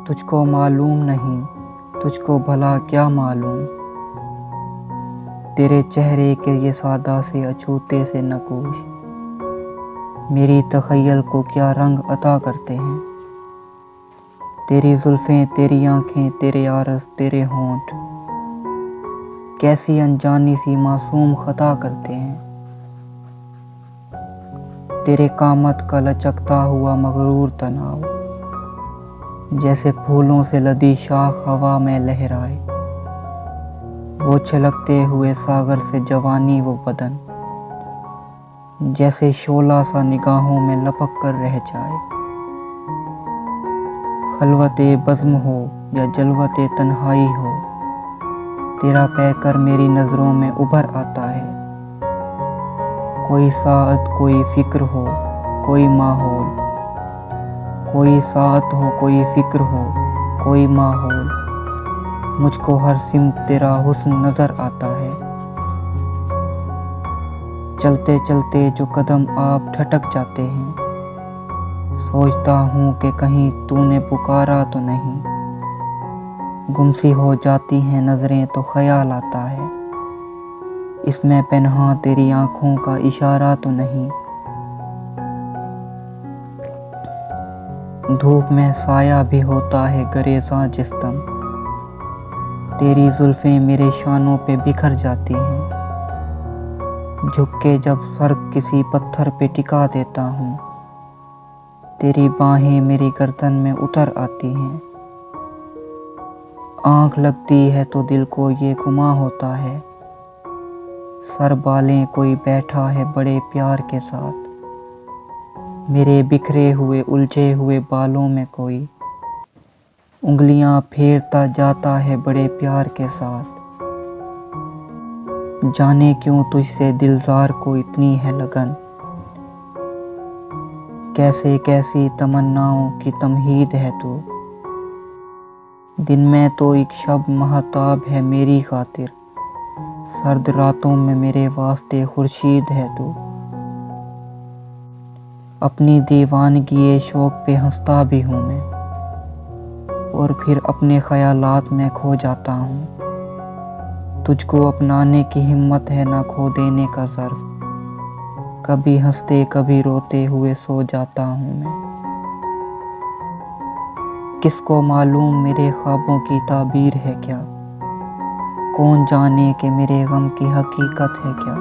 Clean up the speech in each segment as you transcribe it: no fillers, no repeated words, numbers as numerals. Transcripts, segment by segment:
तुझको मालूम नहीं, तुझको भला क्या मालूम, तेरे चेहरे के ये सादा से अछूते से नकूश मेरी तख़य्युल को क्या रंग अता करते हैं। तेरी जुल्फ़ें, तेरी आँखें, तेरे आरज़, तेरे होंठ कैसी अनजानी सी मासूम ख़ता करते हैं। तेरे कामत का लचकता हुआ मग़रूर तनाव जैसे फूलों से लदी शाख हवा में लहराए, वो छलकते हुए सागर से जवानी वो बदन जैसे शोला सा निगाहों में लपक कर रह जाए। खलवते बज़्म हो या जलवते तन्हाई हो, तेरा पैकर मेरी नज़रों में उभर आता है। कोई साअत, कोई फ़िक्र हो, कोई माहौल, कोई साअत हो, कोई फ़िक्र हो, कोई माहौल, मुझको हर सिमत तेरा हुस्न नज़र आता है। चलते चलते जो कदम आप ठटक जाते हैं, सोचता हूँ कि कहीं तूने पुकारा तो नहीं। गुमसी हो जाती हैं नज़रें तो ख़याल आता है, इसमें पन्हा तेरी आँखों का इशारा तो नहीं। धूप में साया भी होता है गरेज़ां जिस्म, तेरी जुल्फ़ें मेरे शानों पे बिखर जाती हैं। झुक के जब सर किसी पत्थर पे टिका देता हूँ, तेरी बाहें मेरी गर्दन में उतर आती हैं। आँख लगती है तो दिल को ये गुमा होता है, सर बालें कोई बैठा है बड़े प्यार के साथ। मेरे बिखरे हुए उलझे हुए बालों में कोई उंगलियां फेरता जाता है बड़े प्यार के साथ। जाने क्यों तुझसे दिलजार को इतनी है लगन, कैसे कैसी तमन्नाओं की तमहीद है तू। दिन में तो एक शब महताब है मेरी खातिर, सर्द रातों में मेरे वास्ते खुर्शीद है तू। अपनी दीवानगी शौक पे हंसता भी हूँ मैं, और फिर अपने ख्यालात में खो जाता हूँ। तुझको अपनाने की हिम्मत है ना खो देने का ज़र्फ़, कभी हंसते कभी रोते हुए सो जाता हूँ मैं। किसको मालूम मेरे ख्वाबों की ताबीर है क्या, कौन जाने कि मेरे गम की हकीकत है क्या।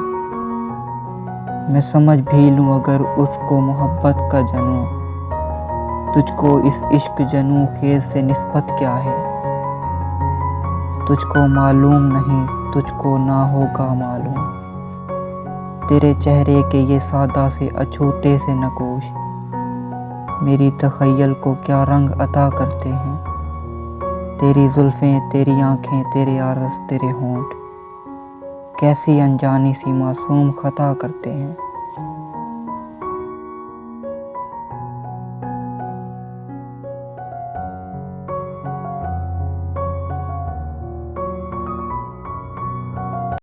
मैं समझ भी लूँ अगर उसको मोहब्बत का जनूं, तुझको इस इश्क जनू खेज से निस्बत क्या है। तुझको मालूम नहीं, तुझको ना होगा मालूम, तेरे चेहरे के ये सादा से अछूते से नकूश मेरी तख़य्युल को क्या रंग अता करते हैं। तेरी जुल्फ़ें, तेरी आँखें, तेरे आरज़, तेरे होंठ कैसी अनजानी सी मासूम ख़ता करते हैं।